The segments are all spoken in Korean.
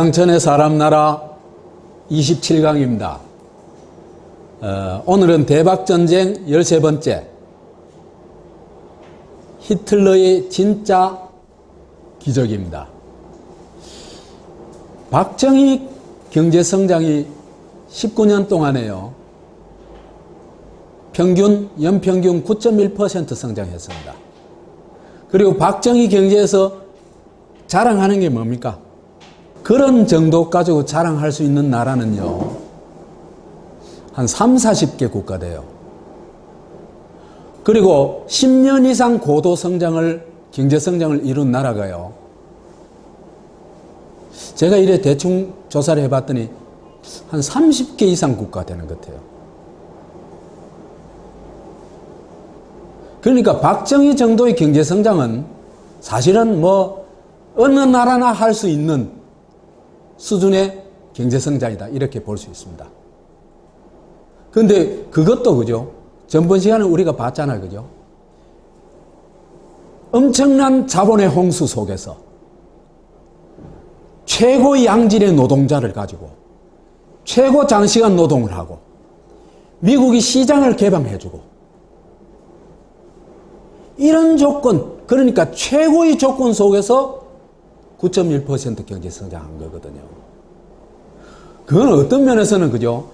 양천의 사람 나라 27강입니다. 오늘은 대박전쟁 13번째, 히틀러의 진짜 기적입니다. 박정희 경제성장이 19년 동안에요, 연평균 9.1% 성장했습니다. 그리고 박정희 경제에서 자랑하는 게 뭡니까? 그런 정도 가지고 자랑할 수 있는 나라는요, 한 30, 40개 국가 돼요. 그리고 10년 이상 고도 성장을, 경제 성장을 이룬 나라가요, 제가 이래 대충 조사를 해봤더니 한 30개 이상 국가 되는 것 같아요. 그러니까 박정희 정도의 경제 성장은 사실은 어느 나라나 할 수 있는 수준의 경제성장이다, 이렇게 볼 수 있습니다. 그런데 그것도 그죠, 전번 시간에 우리가 봤잖아요, 그죠? 엄청난 자본의 홍수 속에서 최고 양질의 노동자를 가지고 최고 장시간 노동을 하고 미국이 시장을 개방해주고 이런 조건, 그러니까 최고의 조건 속에서 9.1% 경제 성장한 거거든요. 그건 어떤 면에서는 그죠,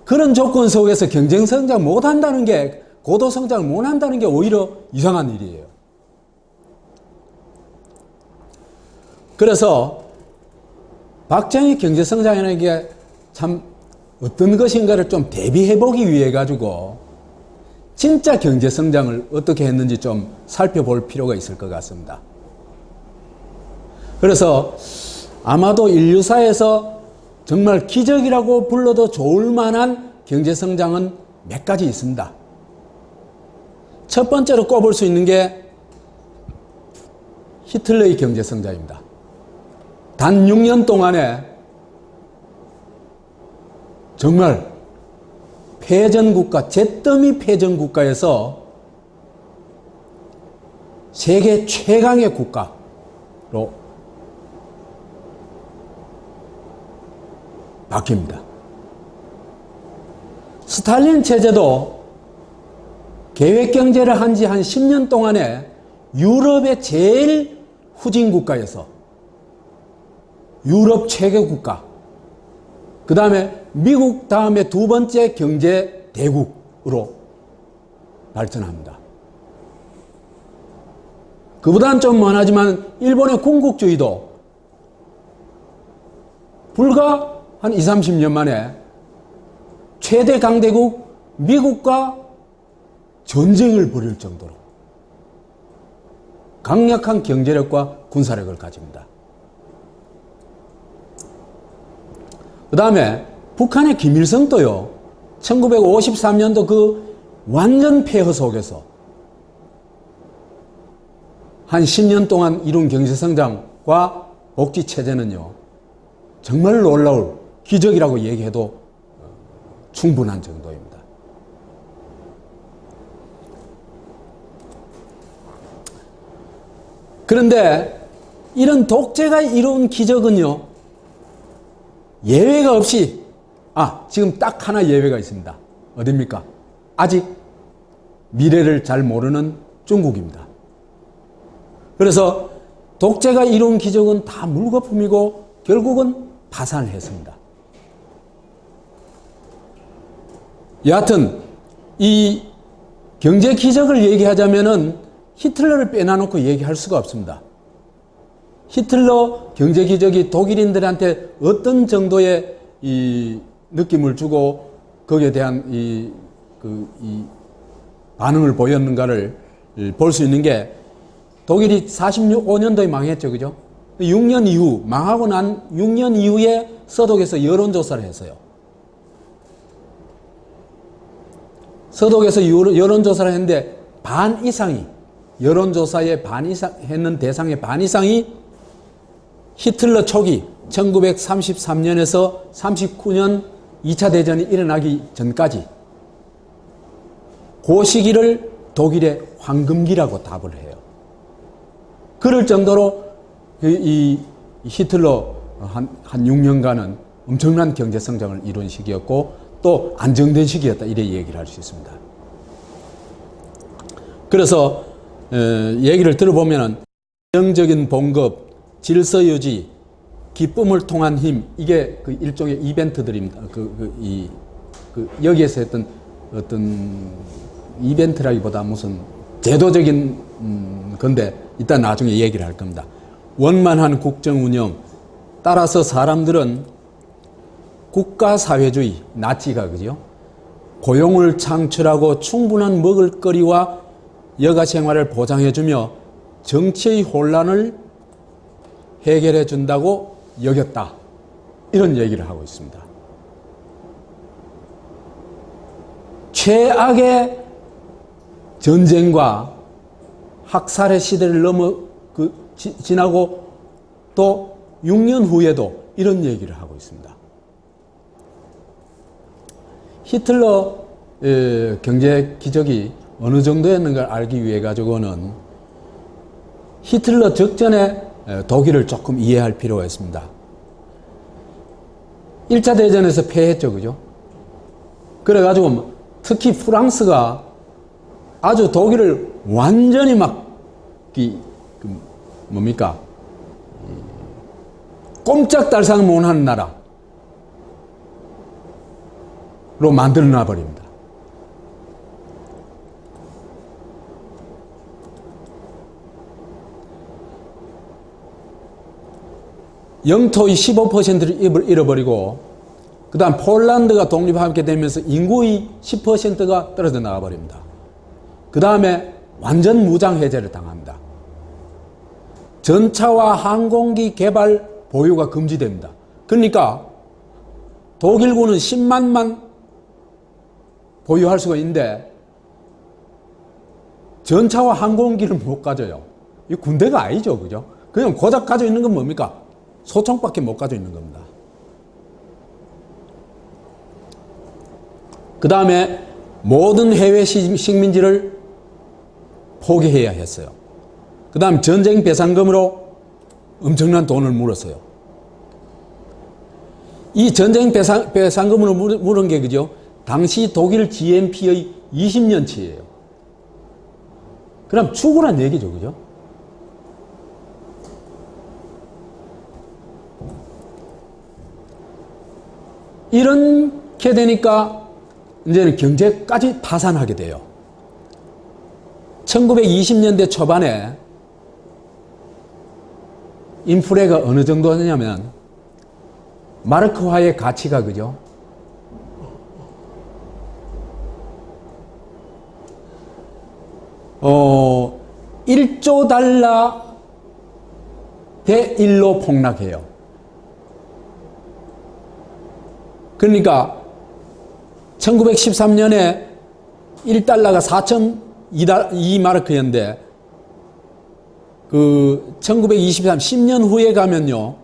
그런 조건 속에서 경제 성장 못한다는 게, 고도 성장을 못한다는 게 오히려 이상한 일이에요. 그래서 박정희 경제 성장이라는 게 참 어떤 것인가를 좀 대비해 보기 위해 가지고 진짜 경제 성장을 어떻게 했는지 좀 살펴볼 필요가 있을 것 같습니다. 그래서 아마도 인류사에서 정말 기적이라고 불러도 좋을 만한 경제 성장은 몇 가지 있습니다. 첫 번째로 꼽을 수 있는 게 히틀러의 경제 성장입니다. 단 6년 동안에 정말 패전국가, 잿더미 패전국가에서 세계 최강의 국가로 바뀝니다. 스탈린 체제도 계획경제를 한 지 한 10년 동안에 유럽의 제일 후진 국가에서 유럽 최고 국가, 그 다음에 미국 다음에 두 번째 경제 대국으로 발전합니다. 그보다는 좀 먼하지만 일본의 군국주의도 불과 한 20, 30년 만에 최대 강대국 미국과 전쟁을 벌일 정도로 강력한 경제력과 군사력을 가집니다. 그 다음에 북한의 김일성도요, 1953년도 그 완전 폐허 속에서 한 10년 동안 이룬 경제성장과 복지체제는요, 정말 놀라울 기적이라고 얘기해도 충분한 정도입니다. 그런데 이런 독재가 이룬 기적은요, 예외가 없이, 지금 딱 하나 예외가 있습니다. 어딥니까? 아직 미래를 잘 모르는 중국입니다. 그래서 독재가 이룬 기적은 다 물거품이고 결국은 파산을 했습니다. 여하튼 이 경제 기적을 얘기하자면은 히틀러를 빼놔놓고 얘기할 수가 없습니다. 히틀러 경제 기적이 독일인들한테 어떤 정도의 이 느낌을 주고 거기에 대한 이 반응을 보였는가를 볼 수 있는 게, 독일이 45년도에 망했죠, 그죠? 6년 이후, 망하고 난 6년 이후에 서독에서 여론조사를 했어요. 서독에서 여론조사를 했는데 반 이상이, 여론조사의 반 이상 했는 대상의 반 이상이 히틀러 초기 1933년에서 39년 2차 대전이 일어나기 전까지 그 시기를 독일의 황금기라고 답을 해요. 그럴 정도로 이 히틀러 한 6년간은 엄청난 경제 성장을 이룬 시기였고 또 안정된 시기였다 이래 얘기를 할 수 있습니다. 그래서 얘기를 들어보면은 안정적인 봉급, 질서 유지, 기쁨을 통한 힘 이게 그 일종의 이벤트들입니다. 여기에서 했던 어떤 이벤트라기보다 무슨 제도적인 건데 이따 나중에 얘기를 할 겁니다. 원만한 국정 운영, 따라서 사람들은 국가사회주의, 나치가 그죠? 고용을 창출하고 충분한 먹을거리와 여가 생활을 보장해주며 정치의 혼란을 해결해 준다고 여겼다. 이런 얘기를 하고 있습니다. 최악의 전쟁과 학살의 시대를 지나고 또 6년 후에도 이런 얘기를 하고 있습니다. 히틀러 경제 기적이 어느 정도였는가를 알기 위해 가지고는 히틀러 적전에 독일을 조금 이해할 필요가 있습니다. 1차 대전에서 패했죠, 그죠? 그래가지고 특히 프랑스가 아주 독일을 완전히 꼼짝달싹 못하는 나라로 만들어놔 버립니다. 영토의 15%를 잃어버리고 그 다음 폴란드가 독립하게 되면서 인구의 10%가 떨어져 나가 버립니다. 그 다음에 완전 무장해제를 당합니다. 전차와 항공기 개발 보유가 금지됩니다. 그러니까 독일군은 10만만 보유할 수가 있는데 전차와 항공기를 못 가져요. 이 군대가 아니죠, 그죠? 그냥 고작 가지고 있는 건 뭡니까? 소총밖에 못 가지고 있는 겁니다. 그 다음에 모든 해외 식민지를 포기해야 했어요. 그 다음 전쟁 배상금으로 엄청난 돈을 물었어요. 이 전쟁 배상금으로 물은 게 그죠? 당시 독일 GNP의 20년치예요. 그럼 죽으란 얘기죠, 그죠? 이렇게 되니까 이제는 경제까지 파산하게 돼요. 1920년대 초반에 인플레가 어느 정도냐면 마르크화의 가치가 그죠? 1조 달러 대 1로 폭락해요. 그러니까 1913년에 1달러가 4.2마르크였는데 그 1923, 10년 후에 가면요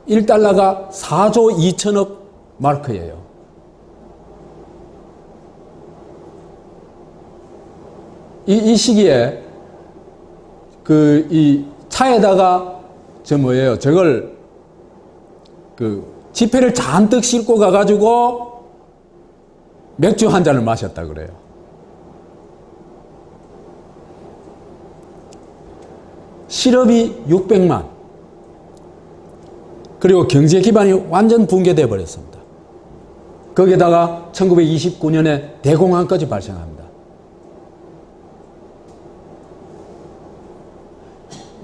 1달러가 4조 2천억 마르크예요. 이 시기에 이 차에다가 저걸 지폐를 잔뜩 싣고 가가지고 맥주 한 잔을 마셨다 그래요. 실업이 600만. 그리고 경제 기반이 완전 붕괴되어 버렸습니다. 거기에다가 1929년에 대공황까지 발생합니다.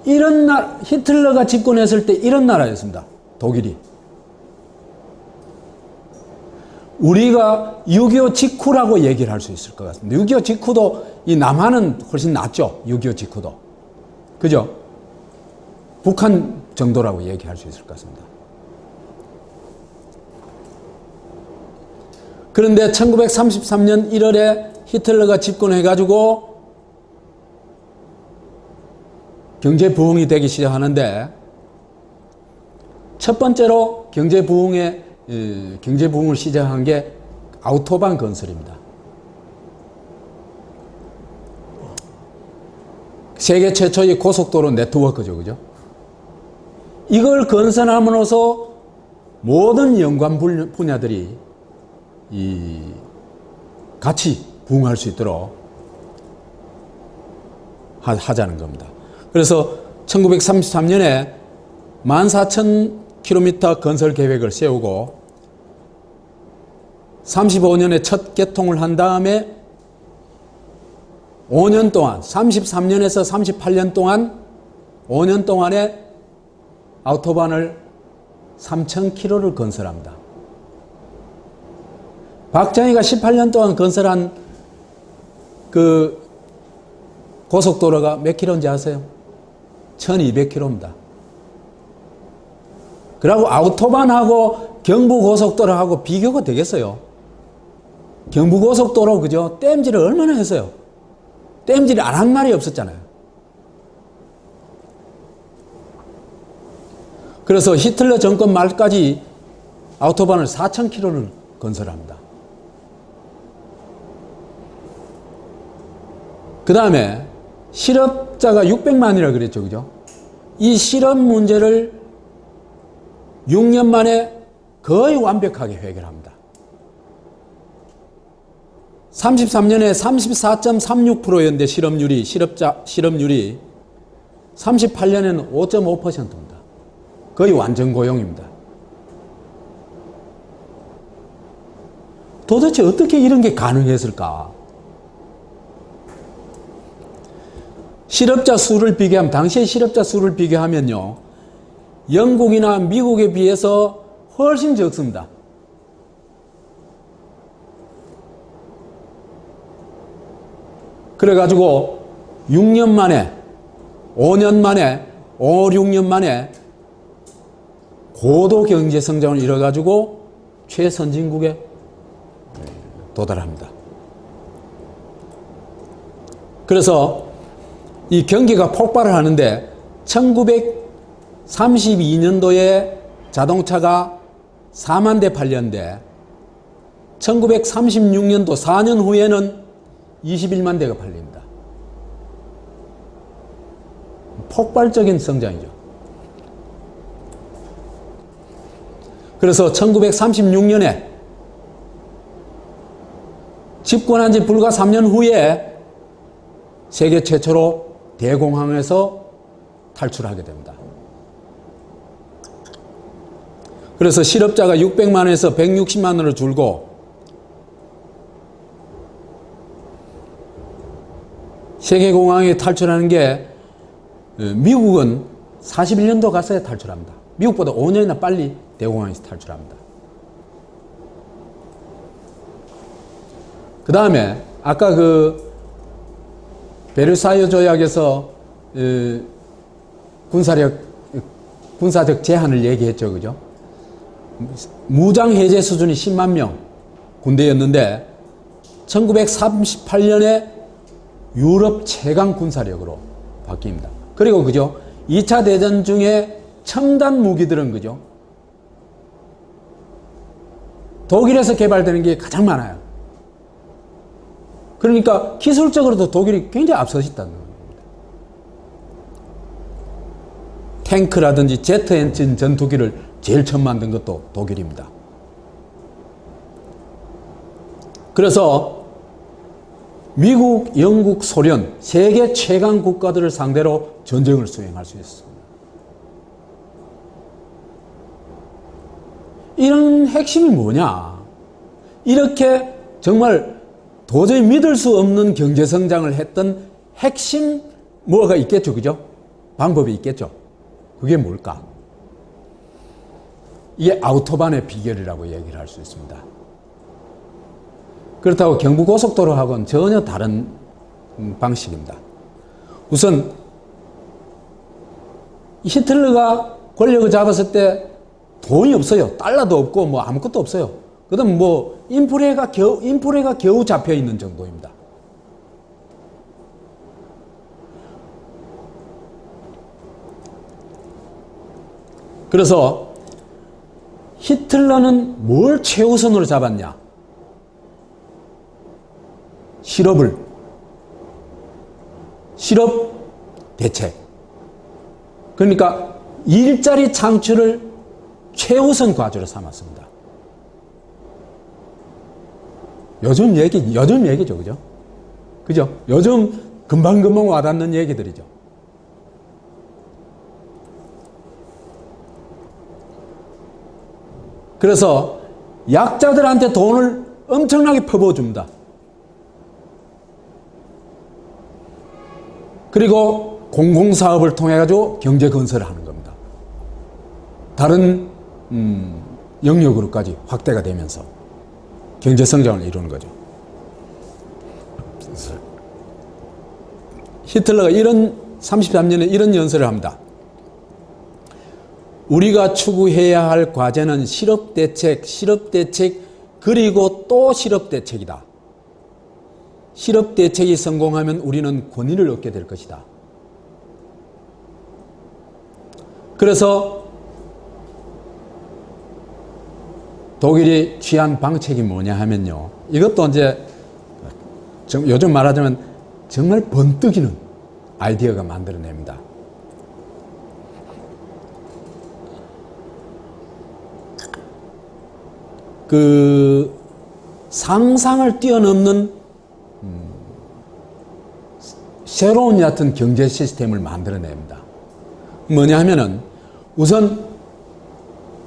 이런 히틀러가 집권했을 때 이런 나라였습니다. 독일이. 우리가 6.25 직후라고 얘기를 할 수 있을 것 같습니다. 6.25 직후도 이 남한은 훨씬 낫죠. 6.25 직후도. 그죠? 북한 정도라고 얘기할 수 있을 것 같습니다. 그런데 1933년 1월에 히틀러가 집권해가지고 경제 부흥이 되기 시작하는데 첫 번째로 경제 부흥을 시작한 게 아우토반 건설입니다. 세계 최초의 고속도로 네트워크죠, 그죠? 이걸 건설함으로써 모든 연관 분야들이 같이 부응할 수 있도록 하자는 겁니다. 그래서 1933년에 14,000km 건설 계획을 세우고 35년에 첫 개통을 한 다음에 5년 동안 33년에서 38년 동안 5년 동안에 아우토반을 3,000km를 건설합니다. 박정희가 18년 동안 건설한 그 고속도로가 몇 킬로인지 아세요? 1,200km입니다. 그리고 아우토반하고 경부고속도로하고 비교가 되겠어요? 경부고속도로 그죠? 땜질을 얼마나 했어요? 땜질이 안 한 날이 없었잖아요. 그래서 히틀러 정권 말까지 아우토반을 4,000km를 건설합니다. 그 다음에 실업자가 600만이라 그랬죠. 그죠? 이 실업 문제를 6년 만에 거의 완벽하게 해결합니다. 33년에 34.36%였는데 실업률이 38년에는 5.5%입니다. 거의 완전 고용입니다. 도대체 어떻게 이런 게 가능했을까? 실업자 수를 비교하면, 당시의 실업자 수를 비교하면요, 영국이나 미국에 비해서 훨씬 적습니다. 그래가지고 6년 만에, 5년 만에, 5, 6년 만에 고도 경제 성장을 이뤄가지고 최선진국에 도달합니다. 그래서 이 경기가 폭발을 하는데 1932년도에 자동차가 4만 대 팔렸는데 1936년도 4년 후에는 21만 대가 팔립니다. 폭발적인 성장이죠. 그래서 1936년에 집권한 지 불과 3년 후에 세계 최초로 대공황에서 탈출하게 됩니다. 그래서 실업자가 600만에서 160만으로 줄고 세계공황에 탈출하는 게 미국은 41년도 갔어야 탈출합니다. 미국보다 5년이나 빨리 대공황에서 탈출합니다. 그 다음에 아까 그 베르사유 조약에서 군사적 제한을 얘기했죠. 그죠? 무장 해제 수준이 10만 명 군대였는데 1938년에 유럽 최강 군사력으로 바뀝니다. 그리고 그죠? 2차 대전 중에 첨단 무기들은 그죠? 독일에서 개발되는 게 가장 많아요. 그러니까 기술적으로도 독일이 굉장히 앞서 있다는 겁니다. 탱크라든지 제트 엔진 전투기를 제일 처음 만든 것도 독일입니다. 그래서 미국, 영국, 소련 세계 최강 국가들을 상대로 전쟁을 수행할 수 있습니다. 이런 핵심이 뭐냐? 이렇게 정말 도저히 믿을 수 없는 경제성장을 했던 핵심 뭐가 있겠죠. 그죠? 방법이 있겠죠. 그게 뭘까? 이게 아우토반의 비결이라고 얘기를 할 수 있습니다. 그렇다고 경부고속도로하고는 전혀 다른 방식입니다. 우선 히틀러가 권력을 잡았을 때 돈이 없어요. 달러도 없고 뭐 아무것도 없어요. 그다음 뭐 인플레가 겨우 잡혀 있는 정도입니다. 그래서 히틀러는 뭘 최우선으로 잡았냐? 실업 대책. 그러니까 일자리 창출을 최우선 과제로 삼았습니다. 요즘 얘기죠, 그죠? 그죠? 요즘 금방금방 와닿는 얘기들이죠. 그래서 약자들한테 돈을 엄청나게 퍼부어줍니다. 그리고 공공사업을 통해 가지고 경제 건설을 하는 겁니다. 다른 영역으로까지 확대가 되면서 경제 성장을 이루는 거죠. 히틀러가 33년에 이런 연설을 합니다. 우리가 추구해야 할 과제는 실업대책, 그리고 또 실업대책이다. 실업대책이 성공하면 우리는 권위를 얻게 될 것이다. 그래서 독일이 취한 방책이 뭐냐 하면요. 이것도 이제 요즘 말하자면 정말 번뜩이는 아이디어가 만들어냅니다. 그 상상을 뛰어넘는 새로운 얕은 경제 시스템을 만들어냅니다. 뭐냐 하면은 우선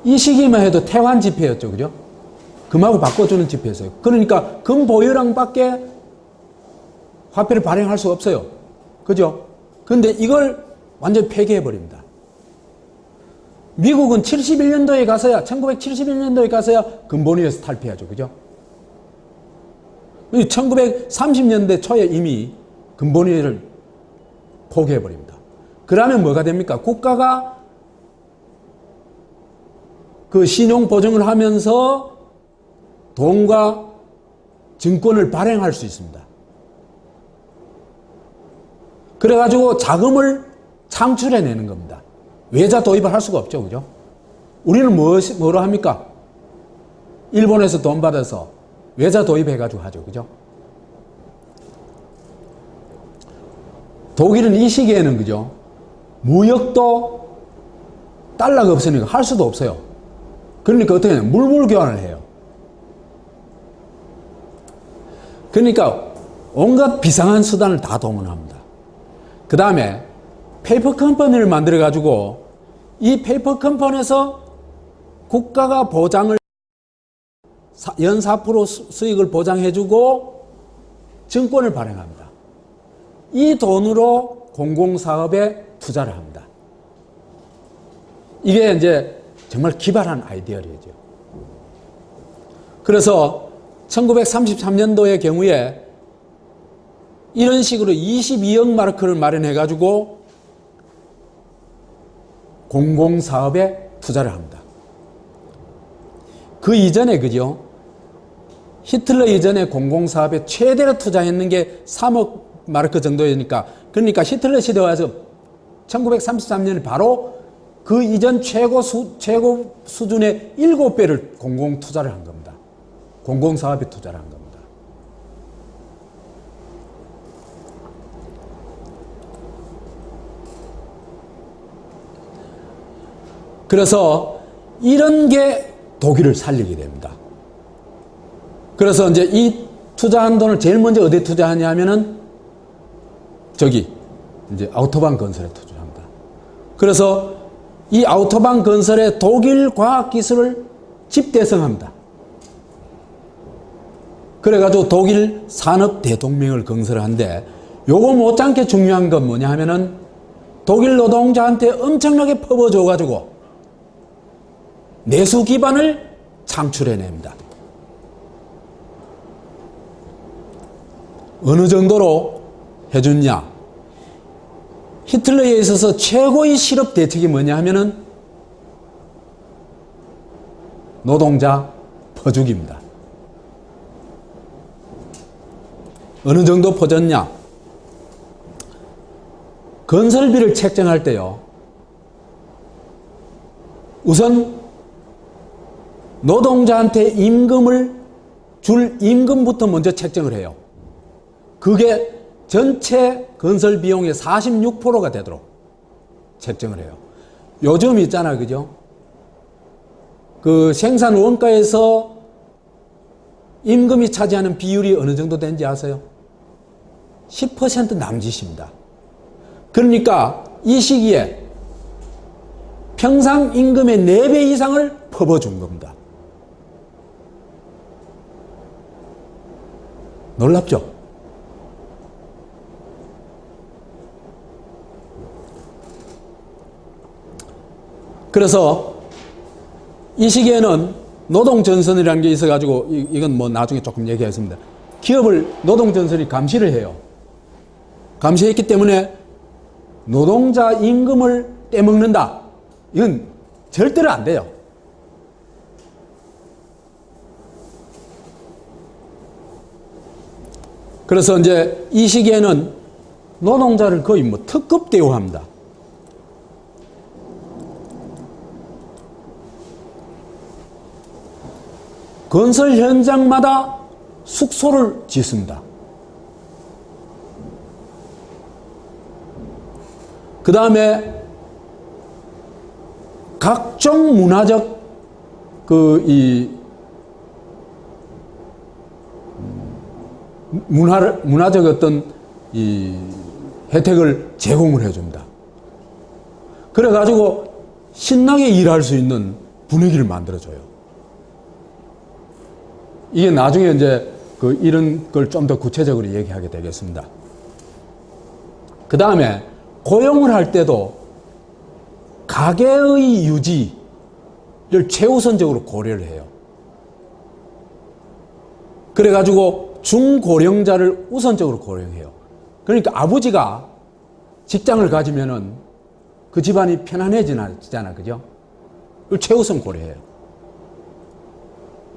이 시기만 해도 태환 지폐였죠. 그죠? 금하고 바꿔주는 지폐였어요. 그러니까 금 보유량밖에 화폐를 발행할 수 없어요. 그죠? 근데 이걸 완전 폐기해버립니다. 미국은 1971년도에 가서야 금본위에서 탈피하죠. 그죠? 1930년대 초에 이미 금본위를 포기해버립니다. 그러면 뭐가 됩니까? 국가가 그 신용 보증을 하면서 돈과 증권을 발행할 수 있습니다. 그래가지고 자금을 창출해내는 겁니다. 외자 도입을 할 수가 없죠. 그죠? 우리는 뭐로 합니까? 일본에서 돈 받아서 외자 도입해가지고 하죠. 그죠? 독일은 이 시기에는 그죠? 무역도 달러가 없으니까 할 수도 없어요. 그러니까 어떻게 해요? 물물 교환을 해요. 그러니까 온갖 비상한 수단을 다 동원합니다. 그 다음에 페이퍼 컴퍼니를 만들어 가지고 이 페이퍼 컴퍼니에서 국가가 보장을 연 4% 수익을 보장해주고 증권을 발행합니다. 이 돈으로 공공사업에 투자를 합니다. 이게 이제 정말 기발한 아이디어죠. 그래서 1933년도의 경우에 이런 식으로 22억 마르크를 마련해가지고 공공사업에 투자를 합니다. 그 이전에 그죠? 히틀러 이전에 공공사업에 최대로 투자했는 게 3억 마르크 정도이니까 그러니까 히틀러 시대에 와서 1933년에 바로 그 이전 최고 수준의 7배를 공공 투자를 한 겁니다. 공공사업에 투자를 한 겁니다. 그래서 이런 게 독일을 살리게 됩니다. 그래서 이제 이 투자한 돈을 제일 먼저 어디에 투자하냐면은 이제 아우토반 건설에 투자합니다. 그래서 이 아우토반 건설에 독일 과학기술을 집대성합니다. 그래가지고 독일 산업 대동맹을 건설하는데 요거 못지않게 중요한 건 뭐냐 하면은 독일 노동자한테 엄청나게 퍼부어줘가지고 내수 기반을 창출해냅니다. 어느 정도로 해줬냐? 히틀러에 있어서 최고의 실업 대책이 뭐냐 하면은 노동자 퍼주기입니다. 어느 정도 퍼졌냐? 건설비를 책정할 때요. 우선 노동자한테 임금을 줄 임금부터 먼저 책정을 해요. 그게 전체 건설 비용의 46%가 되도록 책정을 해요. 요즘 있잖아, 그죠? 그 생산 원가에서 임금이 차지하는 비율이 어느 정도 되는지 아세요? 10% 남짓입니다. 그러니까 이 시기에 평상 임금의 4배 이상을 퍼부어준 겁니다. 놀랍죠? 그래서 이 시기에는 노동전선이라는 게 있어가지고, 이건 뭐 나중에 조금 얘기하겠습니다. 기업을 노동전선이 감시를 해요. 감시했기 때문에 노동자 임금을 떼먹는다. 이건 절대로 안 돼요. 그래서 이제 이 시기에는 노동자를 거의 뭐 특급 대우합니다. 건설 현장마다 숙소를 짓습니다. 그 다음에 각종 문화적 문화적 어떤 이 혜택을 제공을 해줍니다. 그래가지고 신나게 일할 수 있는 분위기를 만들어줘요. 이게 나중에 이제 이런 걸 좀 더 구체적으로 얘기하게 되겠습니다. 그 다음에 고용을 할 때도 가계의 유지를 최우선적으로 고려를 해요. 그래가지고 중고령자를 우선적으로 고용해요. 그러니까 아버지가 직장을 가지면은 그 집안이 편안해지잖아, 그죠? 그걸 최우선 고려해요.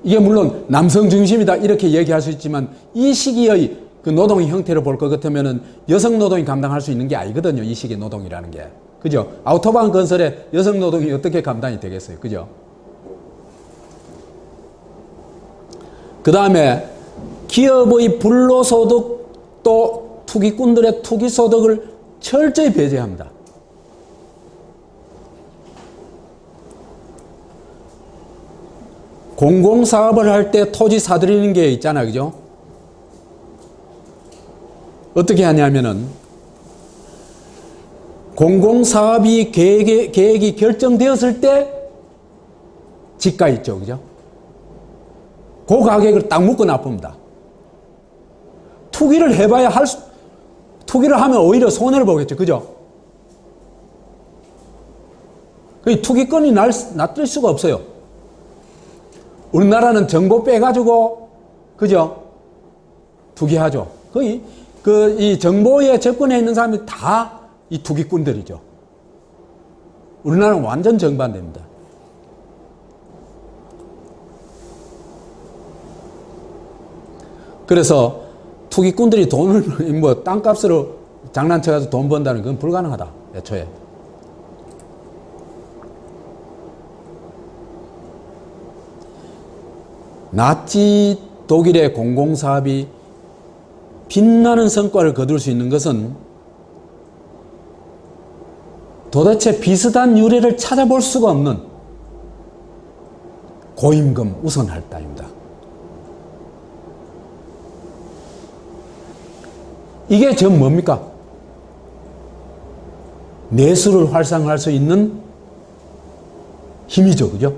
이게 물론 남성 중심이다 이렇게 얘기할 수 있지만 이 시기의 그 노동의 형태를 볼 것 같으면은 여성 노동이 감당할 수 있는 게 아니거든요. 이 시기 노동이라는 게. 그죠? 아우토반 건설에 여성 노동이 어떻게 감당이 되겠어요? 그죠? 그 다음에 기업의 불로소득 또 투기꾼들의 투기소득을 철저히 배제합니다. 공공사업을 할 때 토지 사들이는 게 있잖아, 그죠? 어떻게 하냐면은, 공공사업이 계획이 결정되었을 때 지가 있죠, 그죠? 그 가격을 딱 묶어 놔봅니다. 투기를 해봐야 투기를 하면 오히려 손해를 보겠죠, 그죠? 그 투기권이 놔둘 수가 없어요. 우리나라는 정보 빼가지고, 그죠? 투기하죠. 거의, 이 정보에 접근해 있는 사람이 다 이 투기꾼들이죠. 우리나라는 완전 정반대입니다. 그래서 투기꾼들이 돈을, 뭐, 땅값으로 장난쳐가지고 돈 번다는 건 불가능하다, 애초에. 나치 독일의 공공사업이 빛나는 성과를 거둘 수 있는 것은 도대체 비슷한 유래를 찾아볼 수가 없는 고임금 우선 할당입니다. 이게 전 뭡니까? 내수를 활성화할 수 있는 힘이죠, 그죠?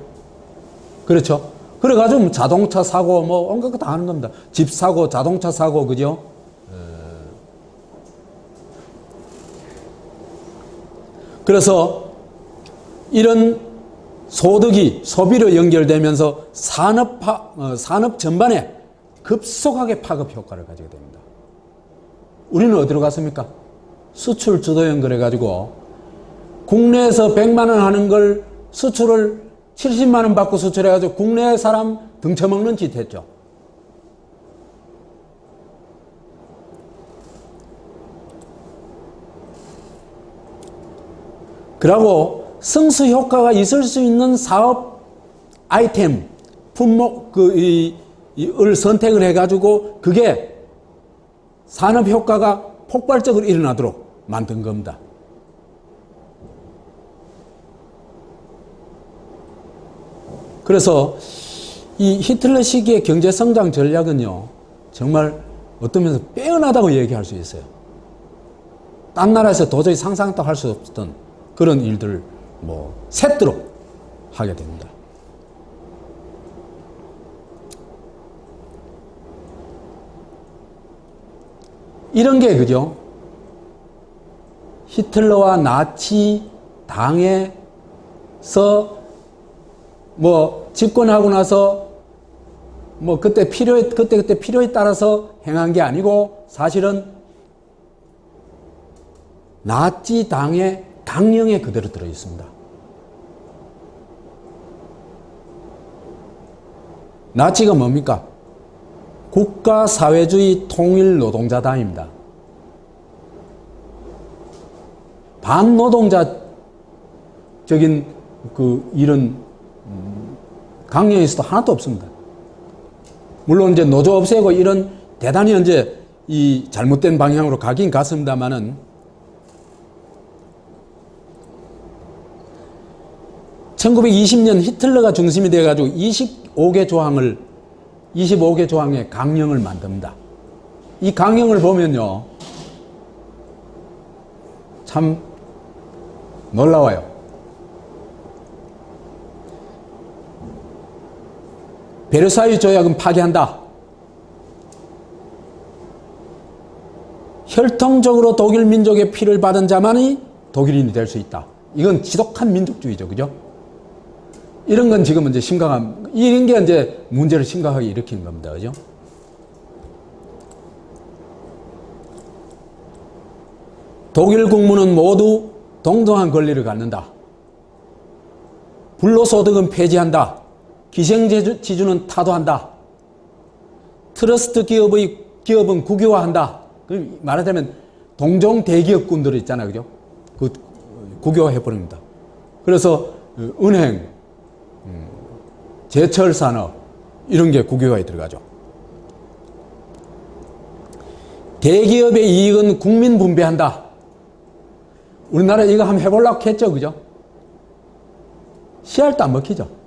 그렇죠? 그래가지고 자동차 사고 뭐 온갖 거 다 하는 겁니다. 집 사고, 자동차 사고, 그죠? 그래서 이런 소득이 소비로 연결되면서 산업 전반에 급속하게 파급 효과를 가지게 됩니다. 우리는 어디로 갔습니까? 수출 주도형 그래가지고 국내에서 100만 원 하는 걸 수출을 70만 원 받고 수출해가지고 국내 사람 등쳐먹는 짓 했죠. 그러고 승수 효과가 있을 수 있는 사업 아이템, 품목, 을 선택을 해가지고 그게 산업 효과가 폭발적으로 일어나도록 만든 겁니다. 그래서 이 히틀러 시기의 경제 성장 전략은요, 정말 어떤 면에서 빼어나다고 얘기할 수 있어요. 딴 나라에서 도저히 상상도 할 수 없었던 그런 일들을 세트로 하게 됩니다. 이런 게 그죠? 히틀러와 나치 당에서 집권하고 나서 그때 필요에 따라서 행한 게 아니고 사실은 나치 당의 강령에 그대로 들어 있습니다. 나치가 뭡니까? 국가사회주의 통일노동자당입니다. 반노동자적인 이런 강령에서도 하나도 없습니다. 물론 이제 노조 없애고 이런 대단히 이제 이 잘못된 방향으로 가긴 갔습니다만은, (1920년) 히틀러가 중심이 돼가지고 25개 조항의 강령을 만듭니다. 이 강령을 보면요, 참 놀라워요. 베르사유 조약은 파기한다. 혈통적으로 독일 민족의 피를 받은 자만이 독일인이 될 수 있다. 이건 지독한 민족주의죠, 그죠? 이런 건 지금 이제 이런 게 이제 문제를 심각하게 일으키는 겁니다, 그죠? 독일 국민은 모두 동등한 권리를 갖는다. 불로소득은 폐지한다. 기생지주는 타도한다. 트러스트 기업은 국유화한다. 말하자면 동종 대기업군들 있잖아요, 그죠? 국유화해버립니다. 그래서 은행, 제철 산업 이런 게 국유화에 들어가죠. 대기업의 이익은 국민 분배한다. 우리나라 이거 한번 해보려고 했죠, 그죠? 씨알도 안 먹히죠.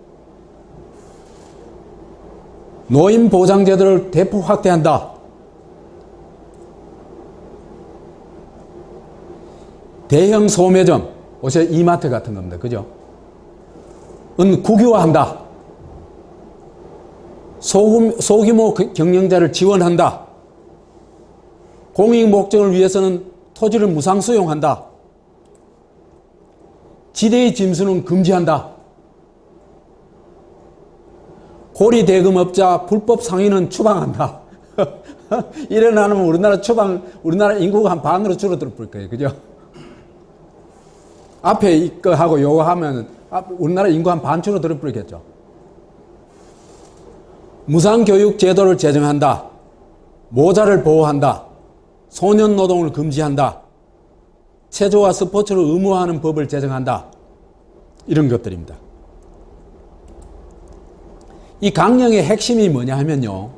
노인 보장 제도를 대폭 확대한다. 대형 소매점, 요새 이마트 같은 겁니다, 그죠? 은 국유화한다. 소규모 경영자를 지원한다. 공익 목적을 위해서는 토지를 무상 수용한다. 지대의 짐수는 금지한다. 고리 대금업자 불법 상인은 추방한다. 이래 나누면 우리나라 인구가 한 반으로 줄어들 거예요, 그죠? 앞에 이거 하고 요거 하면 우리나라 인구 한 반 줄어들 뻔했겠죠. 무상교육 제도를 제정한다. 모자를 보호한다. 소년 노동을 금지한다. 체조와 스포츠를 의무화하는 법을 제정한다. 이런 것들입니다. 이 강령의 핵심이 뭐냐 하면요,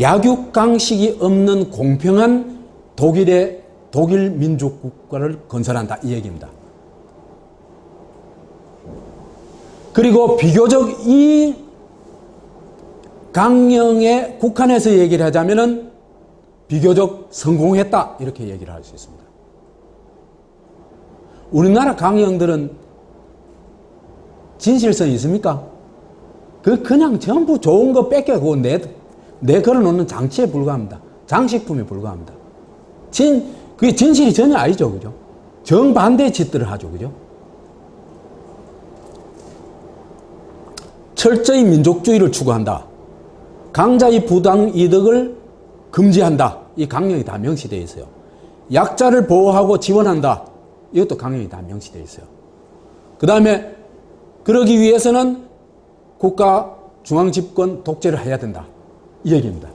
약육강식이 없는 공평한 독일 민족 국가를 건설한다, 이 얘기입니다. 그리고 비교적 이 강령에 국한해서 얘기를 하자면은 비교적 성공했다, 이렇게 얘기를 할 수 있습니다. 우리나라 강령들은 진실성이 있습니까? 그냥 전부 좋은 거 뺏겨고 내 걸어놓는 장치에 불과합니다. 장식품에 불과합니다. 그게 진실이 전혀 아니죠, 그죠? 정반대의 짓들을 하죠, 그죠? 철저히 민족주의를 추구한다. 강자의 부당 이득을 금지한다. 이 강령이 다 명시되어 있어요. 약자를 보호하고 지원한다. 이것도 강령이 다 명시되어 있어요. 그 다음에 그러기 위해서는 국가 중앙집권 독재를 해야 된다, 이 얘기입니다.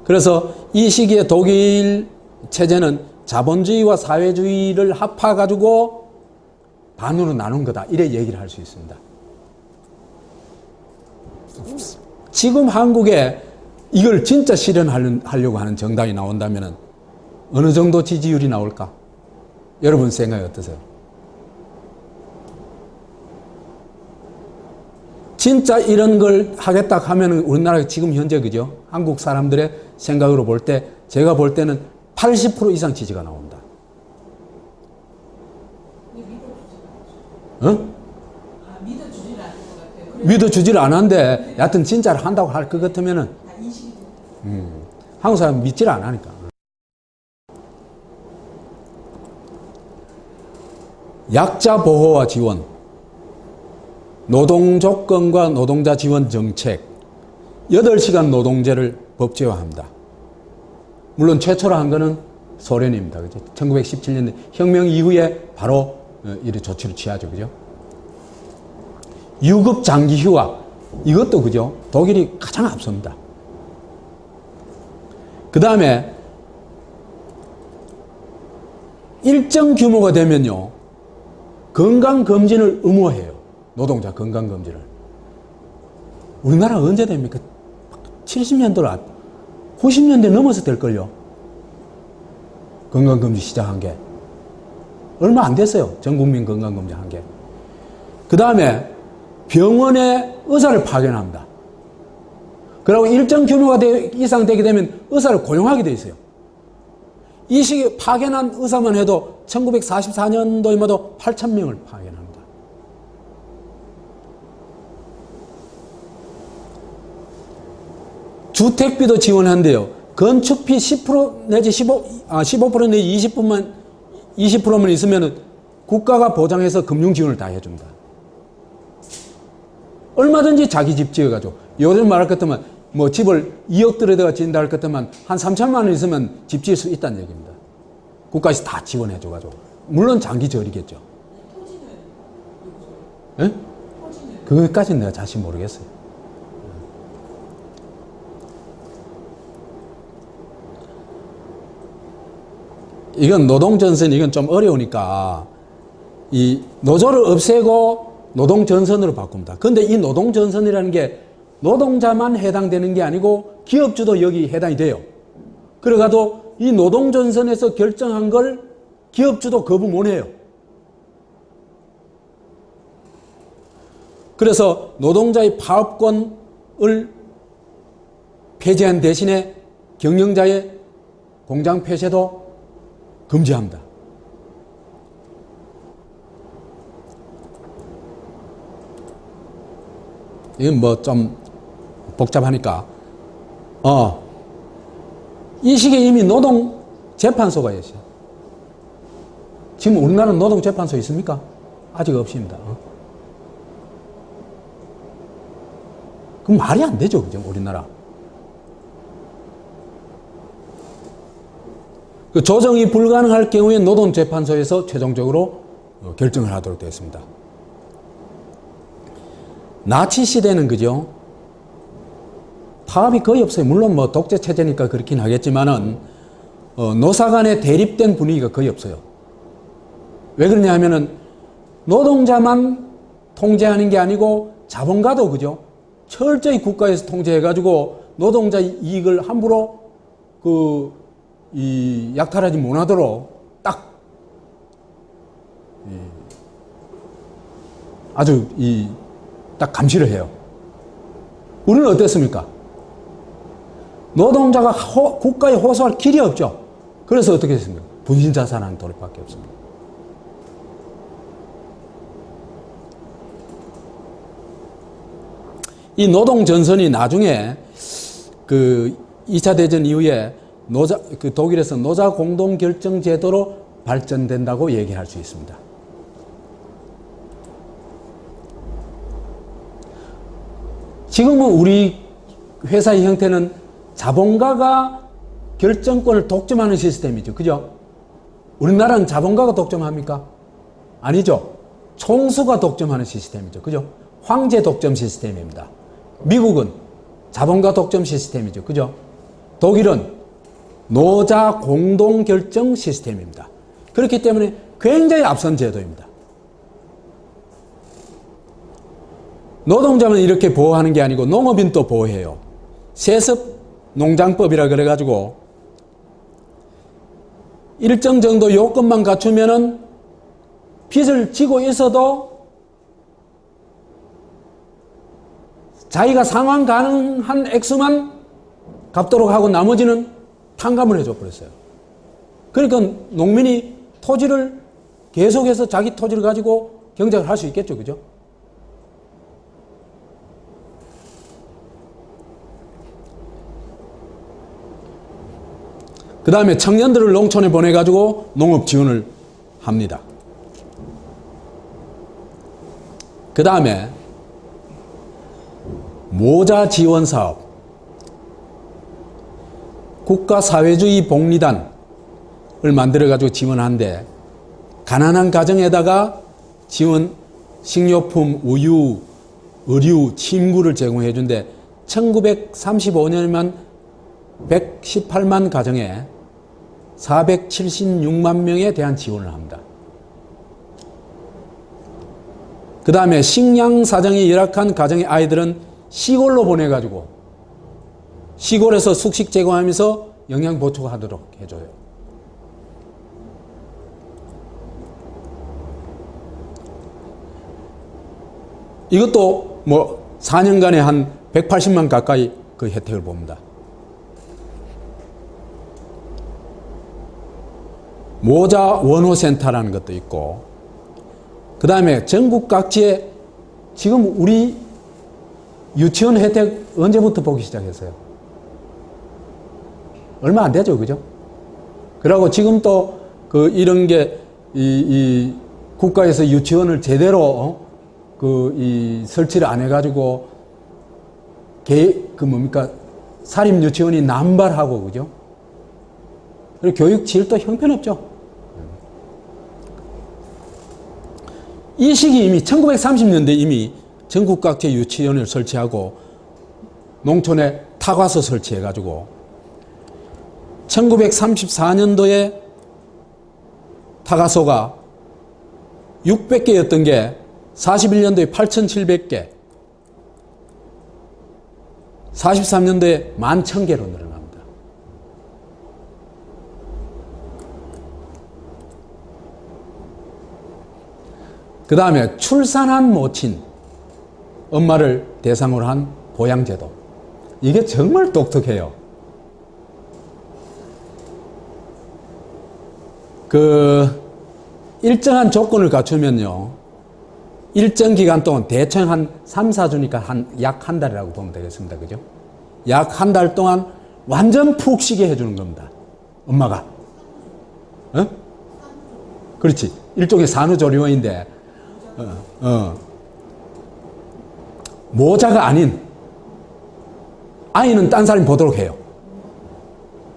그래서 이 시기에 독일 체제는 자본주의와 사회주의를 합해가지고 반으로 나눈 거다, 이래 얘기를 할 수 있습니다. 지금 한국에 이걸 진짜 실현하려고 하는 정당이 나온다면 어느 정도 지지율이 나올까? 여러분 생각이 어떠세요? 진짜 이런 걸 하겠다 하면은 우리나라 지금 현재 그죠? 한국 사람들의 생각으로 볼 때 제가 볼 때는 80% 이상 지지가 나옵니다. 믿어주지를 않을 것 같아요. 믿어주지를 않았는데 여하튼 진짜로 한다고 할 것 같으면은 한국 사람 믿지를 안 하니까. 약자 보호와 지원, 노동 조건과 노동자 지원 정책, 8시간 노동제를 법제화합니다. 물론 최초로 한 거는 소련입니다. 그죠? 1917년에 혁명 이후에 바로 이런 조치를 취하죠. 그죠? 유급 장기 휴가, 이것도 그죠? 독일이 가장 앞섭니다. 그 다음에 일정 규모가 되면요, 건강검진을 의무화해요. 노동자 건강검진을. 우리나라 언제 됩니까? 70년도, 90년대 넘어서 될걸요. 건강검진 시작한 게. 얼마 안 됐어요. 전국민 건강검진 한 게. 그 다음에 병원에 의사를 파견합니다. 그리고 일정 규모가 이상 되게 되면 의사를 고용하게 돼 있어요. 이 시기에 파견한 의사만 해도 1944년도에마다 8,000명을 파견합니다. 주택비도 지원한대요. 건축비 10% 내지 15% 내지 20%만 있으면 국가가 보장해서 금융 지원을 다 해줍니다. 얼마든지 자기 집 지어가지고, 요즘 말할 것 같으면 뭐 집을 2억 들여다가 지은다 할 것 같으면 한 3천만 원 있으면 집 지을 수 있다는 얘기입니다. 국가에서 다 지원해줘가지고. 물론 장기적이겠죠. 예? 그것까지는 내가 자신 모르겠어요. 이건 노동전선, 이건 좀 어려우니까 이 노조를 없애고 노동전선으로 바꿉니다. 그런데 이 노동전선이라는 게 노동자만 해당되는 게 아니고 기업주도 여기 해당이 돼요. 그래가도 이 노동전선에서 결정한 걸 기업주도 거부 못 해요. 그래서 노동자의 파업권을 폐지한 대신에 경영자의 공장 폐쇄도 금지합니다. 이건 뭐 좀 복잡하니까 이 시기에 이미 노동재판소가 있어요. 지금 우리나라는 노동재판소 있습니까? 아직 없습니다. 그럼 말이 안 되죠, 그죠? 우리나라. 그 조정이 불가능할 경우에 노동재판소에서 최종적으로 결정을 하도록 되어 있습니다. 나치 시대는 그죠? 파업이 거의 없어요. 물론 뭐 독재 체제니까 그렇긴 하겠지만은 노사 간에 대립된 분위기가 거의 없어요. 왜 그러냐 하면은 노동자만 통제하는 게 아니고 자본가도 그죠? 철저히 국가에서 통제해가지고 노동자 이익을 함부로 약탈하지 못하도록 딱 아주 딱 감시를 해요. 우리는 어땠습니까? 노동자가 국가에 호소할 길이 없죠. 그래서 어떻게 했습니까? 분신자산하는 도리밖에 없습니다. 이 노동전선이 나중에 그 2차 대전 이후에 독일에서 노자 공동결정제도로 발전된다고 얘기할 수 있습니다. 지금은 우리 회사의 형태는 자본가가 결정권을 독점하는 시스템이죠. 그죠? 우리나라는 자본가가 독점합니까? 아니죠. 총수가 독점하는 시스템이죠. 그죠? 황제 독점 시스템입니다. 미국은 자본가 독점 시스템이죠. 그죠? 독일은 노자 공동결정 시스템입니다. 그렇기 때문에 굉장히 앞선 제도입니다. 노동자만 이렇게 보호하는 게 아니고 농업인도 보호해요. 세습 농장법이라 그래가지고 일정 정도 요건만 갖추면은 빚을 지고 있어도 자기가 상환 가능한 액수만 갚도록 하고 나머지는 탕감을 해줘 버렸어요. 그러니까 농민이 토지를 계속해서 자기 토지를 가지고 경작을 할 수 있겠죠. 그죠? 그 다음에 청년들을 농촌에 보내가지고 농업 지원을 합니다. 그 다음에 모자 지원 사업, 국가사회주의 복리단을 만들어가지고 지원하는데 가난한 가정에다가 지원 식료품, 우유, 의류, 침구를 제공해 준데 1935년에만 118만 가정에 476만 명에 대한 지원을 합니다. 그 다음에 식량 사정이 열악한 가정의 아이들은 시골로 보내가지고 시골에서 숙식 제공하면서 영양 보충하도록 해줘요. 이것도 뭐 4년간에 한 180만 가까이 그 혜택을 봅니다. 모자 원호센터라는 것도 있고, 그 다음에 전국 각지에 지금 우리 유치원 혜택 언제부터 보기 시작했어요? 얼마 안 되죠, 그죠? 그리고 지금 또 그 이런 게 이 국가에서 유치원을 제대로 설치를 안 해가지고 사립 유치원이 남발하고, 그죠? 그리고 교육 질도 형편없죠. 이 시기 이미 1930년대 이미 전국 각지에 유치원을 설치하고 농촌에 타과서 설치해가지고 1934년도에 타과소가 600개였던 게 41년도에 8,700개, 43년도에 11,000개로 늘어납니다. 그 다음에 출산한 모친, 엄마를 대상으로 한 보양제도. 이게 정말 독특해요. 일정한 조건을 갖추면요, 일정 기간 동안 대충 한 3, 4주니까 약 한 달이라고 보면 되겠습니다. 그죠? 약 한 달 동안 완전 푹 쉬게 해주는 겁니다. 엄마가. 어? 그렇지. 일종의 산후조리원인데, 모자가 아닌 아이는 딴 사람이 보도록 해요.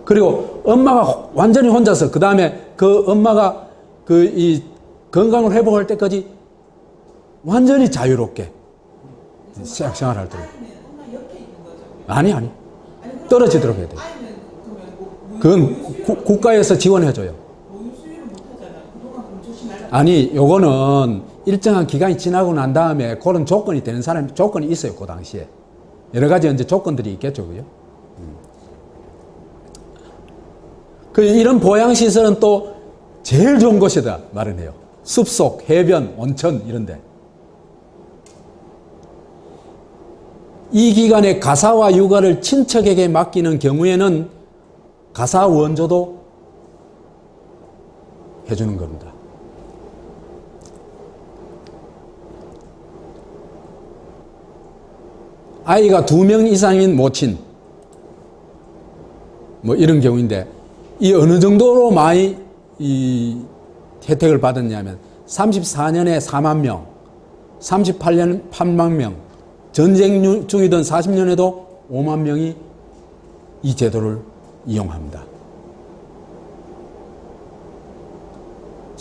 그리고 엄마가 완전히 혼자서, 그 다음에 그 엄마가 이 건강을 회복할 때까지 완전히 자유롭게 생활할 때. 아니. 떨어지도록 해야 돼요. 그건 국가에서 지원해줘요. 아니, 요거는 일정한 기간이 지나고 난 다음에 그런 조건이 되는 사람이 조건이 있어요. 그 당시에. 여러 가지 이제 조건들이 있겠죠. 그죠? 이런 보양시설은 또 제일 좋은 곳이다 말은 해요. 숲속, 해변, 온천 이런데. 이 기간에 가사와 육아를 친척에게 맡기는 경우에는 가사 원조도 해주는 겁니다. 아이가 2명 이상인 모친, 뭐 이런 경우인데, 이 어느 정도로 많이 이 혜택을 받았냐면 34년에 4만 명, 38년 8만 명, 전쟁 중이던 40년에도 5만 명이 이 제도를 이용합니다.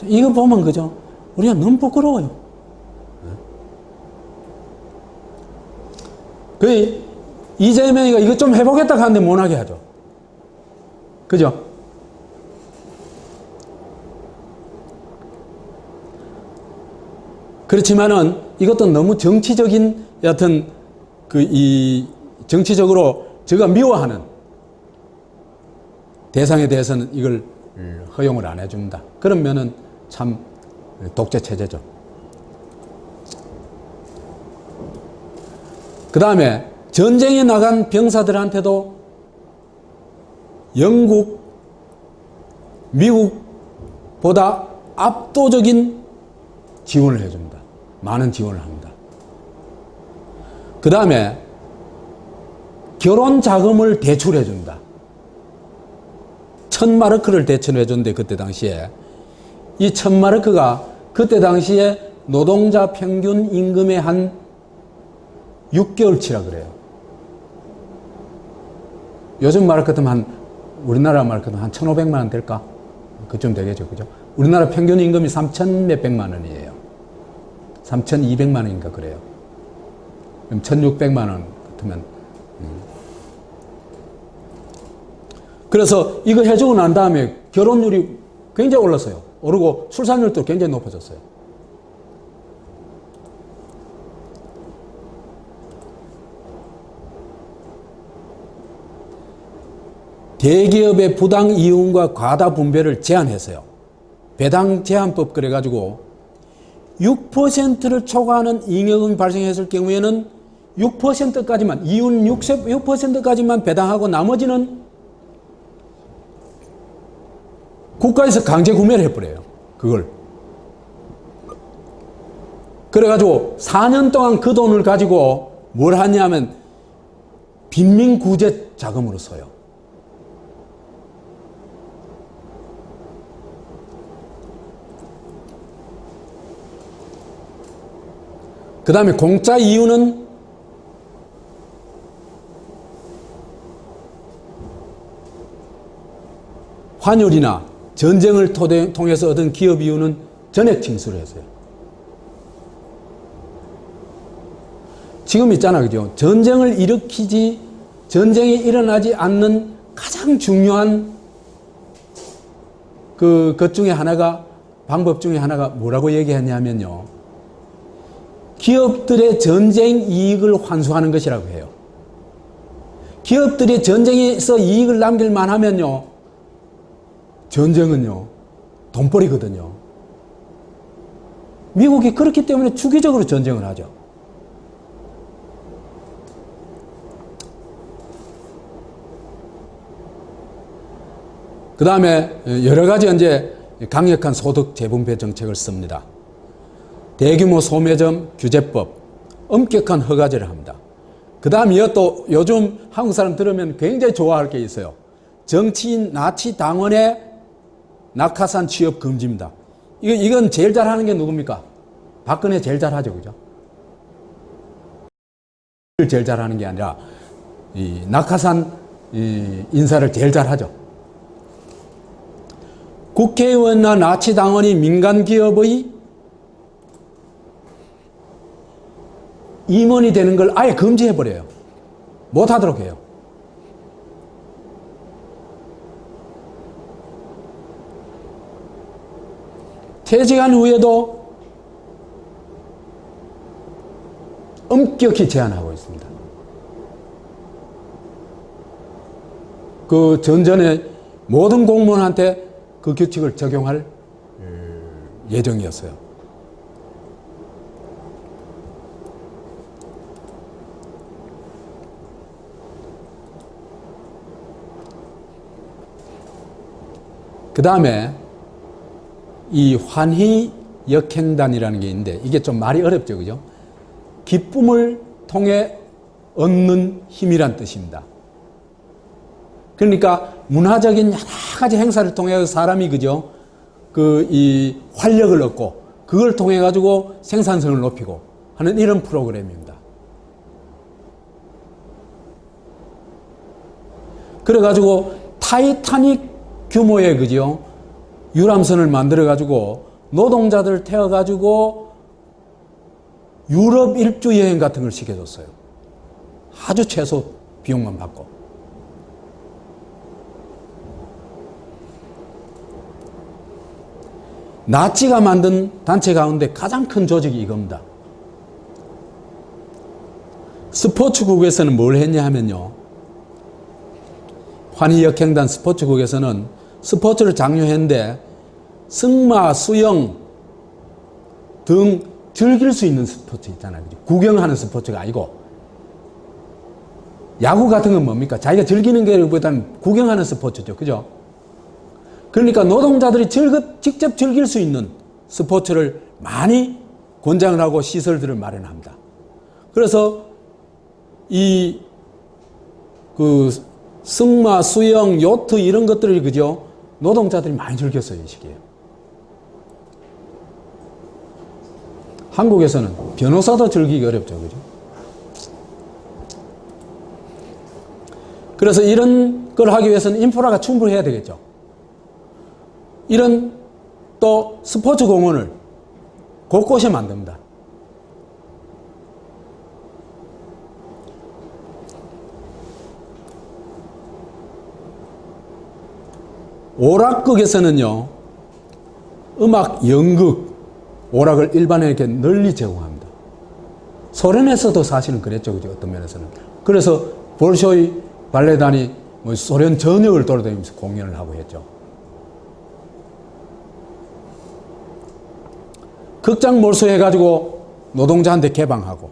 이거 보면 그죠? 우리가 너무 부끄러워요. 이재명이가 이거 좀 해보겠다 하는데 못하게 하죠. 그죠? 그렇지만은 이것도 너무 정치적인 여하튼 정치적으로 제가 미워하는 대상에 대해서는 이걸 허용을 안 해줍니다. 그러면은 참 독재 체제죠. 그 다음에 전쟁에 나간 병사들한테도 영국, 미국보다 압도적인 지원을 해줍니다. 많은 지원을 합니다. 그 다음에 결혼 자금을 대출해 줍니다. 1000마르크를 대출해 줬는데 그때 당시에 이 1000마르크가 그때 당시에 노동자 평균 임금의 한 6개월치라 그래요. 요즘 마르크 같으면 한 우리나라 마르크 같으면 한 1,500만 원 될까? 그쯤 되겠죠. 그죠? 우리나라 평균 임금이 3천 몇백만 원이에요. 3,200만 원인가 그래요. 그럼 1,600만 원 같으면 그래서 이거 해주고 난 다음에 결혼율이 굉장히 올랐어요. 오르고 출산율도 굉장히 높아졌어요. 대기업의 부당 이윤과 과다 분배를 제한했어요. 배당 제한법 그래가지고 6%를 초과하는 잉여금이 발생했을 경우에는 6%까지만 이윤 6%까지만 배당하고 나머지는 국가에서 강제 구매를 해버려요. 그걸. 그래가지고 4년 동안 그 돈을 가지고 뭘 하냐면 빈민구제 자금으로 써요. 그 다음에 공짜 이유는 환율이나 전쟁을 통해서 얻은 기업 이유는 전액 징수를 했어요. 지금 있잖아, 그죠? 전쟁을 일으키지, 전쟁이 일어나지 않는 가장 중요한 것 중에 하나가, 방법 중에 하나가 뭐라고 얘기했냐면요. 기업들의 전쟁 이익을 환수하는 것이라고 해요. 기업들이 전쟁에서 이익을 남길 만하면요. 전쟁은요. 돈벌이거든요. 미국이 그렇기 때문에 주기적으로 전쟁을 하죠. 그 다음에 여러 가지 이제 강력한 소득 재분배 정책을 씁니다. 대규모 소매점 규제법, 엄격한 허가제를 합니다. 그 다음에 또 요즘 한국 사람 들으면 굉장히 좋아할 게 있어요. 정치인 나치 당원의 낙하산 취업 금지입니다. 이건 제일 잘하는 게 누굽니까? 박근혜 제일 잘하죠, 그죠? 제일 잘하는 게 아니라 이 낙하산 인사를 제일 잘하죠. 국회의원이나 나치 당원이 민간 기업의 임원이 되는 걸 아예 금지해버려요. 못하도록 해요. 퇴직한 후에도 엄격히 제한하고 있습니다. 그 전전에 모든 공무원한테 그 규칙을 적용할 예정이었어요. 그 다음에 이 환희역행단이라는 게 있는데 이게 좀 말이 어렵죠, 그죠? 기쁨을 통해 얻는 힘이란 뜻입니다. 그러니까 문화적인 여러 가지 행사를 통해 사람이 그죠? 이 활력을 얻고 그걸 통해 가지고 생산성을 높이고 하는 이런 프로그램입니다. 그래 가지고 타이타닉 규모의 그죠? 유람선을 만들어 가지고 노동자들 태워 가지고 유럽 일주 여행 같은 걸 시켜줬어요. 아주 최소 비용만 받고. 나치가 만든 단체 가운데 가장 큰 조직이 이겁니다. 스포츠국에서는 뭘 했냐 하면요. 환희역행단 스포츠국에서는 스포츠를 장려했는데 승마, 수영 등 즐길 수 있는 스포츠 있잖아요. 구경하는 스포츠가 아니고 야구 같은 건 뭡니까? 자기가 즐기는 게보다는 구경하는 스포츠죠. 그죠? 그러니까 노동자들이 직접 즐길 수 있는 스포츠를 많이 권장을 하고 시설들을 마련합니다. 그래서 승마, 수영, 요트 이런 것들을 그죠? 노동자들이 많이 즐겼어요, 이 시기에. 한국에서는 변호사도 즐기기 어렵죠, 그죠? 그래서 이런 걸 하기 위해서는 인프라가 충분해야 되겠죠. 이런 또 스포츠 공원을 곳곳에 만듭니다. 오락극에서는요, 음악, 연극, 오락을 일반인에게 널리 제공합니다. 소련에서도 사실은 그랬죠, 그죠? 어떤 면에서는. 그래서 볼쇼이 발레단이 소련 전역을 돌아다니면서 공연을 하고 했죠. 극장 몰수해가지고 노동자한테 개방하고,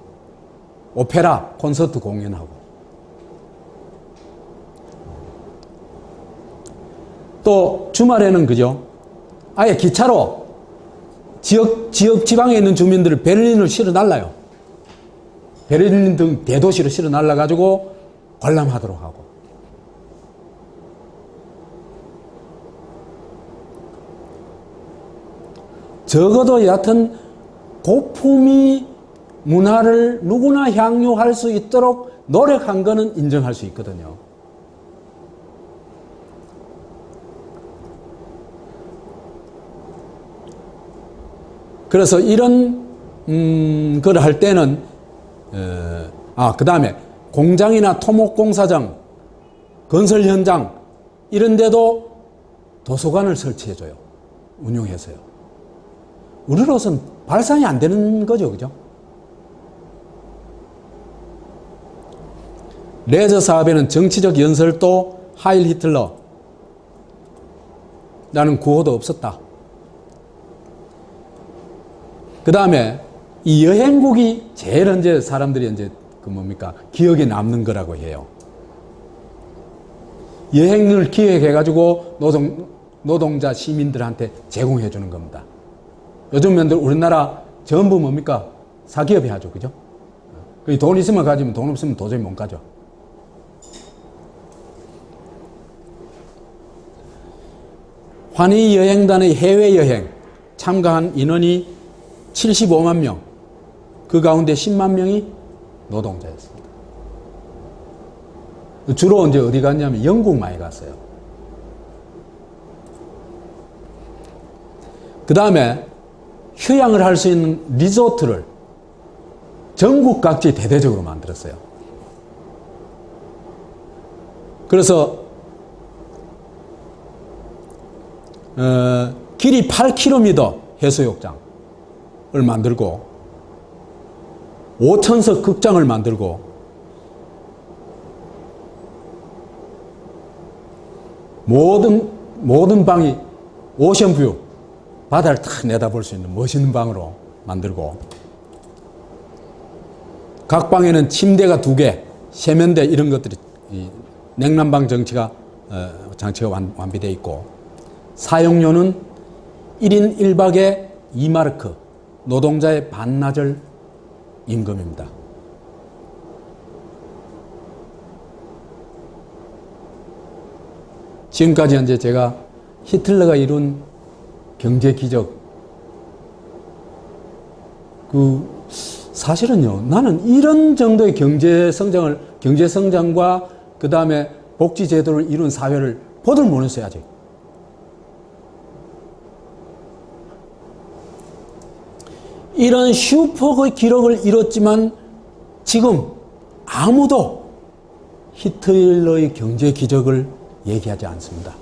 오페라, 콘서트 공연하고, 또 주말에는 그죠? 아예 기차로 지방에 있는 주민들을 베를린을 실어 날라요. 베를린 등 대도시로 실어 날라가지고 관람하도록 하고. 적어도 여하튼 고품위 문화를 누구나 향유할 수 있도록 노력한 거는 인정할 수 있거든요. 그래서 이런 걸 할 때는 그 다음에 공장이나 토목공사장, 건설 현장 이런 데도 도서관을 설치해줘요. 운영해서요. 우리로서는 발상이 안 되는 거죠. 그죠? 레저 사업에는 정치적 연설도 하일 히틀러라는 구호도 없었다. 그 다음에 이 여행국이 제일 이제 사람들이 이제 기억에 남는 거라고 해요. 여행을 기획해가지고 노동자 시민들한테 제공해 주는 겁니다. 요즘 우리나라 전부 사기업이 하죠. 그죠? 돈 있으면 가지면 돈 없으면 도저히 못 가죠. 환희 여행단의 해외여행 참가한 인원이 75만 명, 그 가운데 10만 명이 노동자였습니다. 주로 이제 어디 갔냐면 영국 많이 갔어요. 그 다음에 휴양을 할 수 있는 리조트를 전국 각지에 대대적으로 만들었어요. 그래서 길이 8km 해수욕장을 만들고 5,000석 극장을 만들고 모든 방이 오션뷰 바다를 탁 내다볼 수 있는 멋있는 방으로 만들고 각 방에는 침대가 2개, 세면대 이런 것들이 냉난방 장치가 완비되어 있고 사용료는 1인 1박에 2마르크 노동자의 반나절 임금입니다. 지금까지 현재 제가 히틀러가 이룬 경제 기적 사실은요 나는 이런 정도의 경제 성장과 그 다음에 복지 제도를 이룬 사회를 보들 못했어요 아직. 이런 슈퍼의 기록을 이뤘지만 지금 아무도 히틀러의 경제 기적을 얘기하지 않습니다.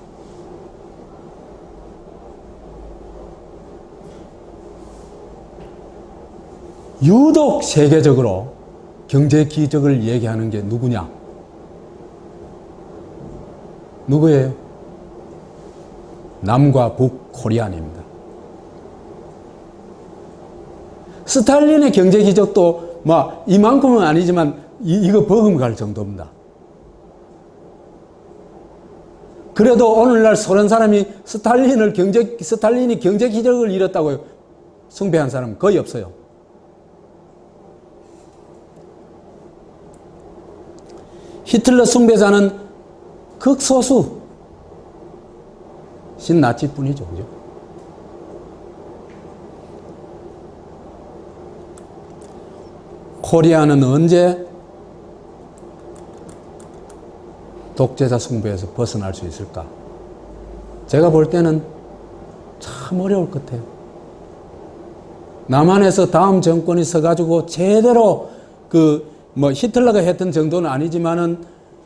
유독 세계적으로 경제 기적을 얘기하는 게 누구냐? 누구예요? 남과 북 코리안입니다. 스탈린의 경제 기적도 이만큼은 아니지만 이거 버금갈 정도입니다. 그래도 오늘날 소련 사람이 스탈린이 경제 기적을 이뤘다고 숭배한 사람은 거의 없어요. 히틀러 숭배자는 극소수 신나치뿐이죠. 그죠? 코리아는 언제 독재자 숭배에서 벗어날 수 있을까? 제가 볼 때는 참 어려울 것 같아요. 남한에서 다음 정권이 서가지고 제대로 히틀러가 했던 정도는 아니지만은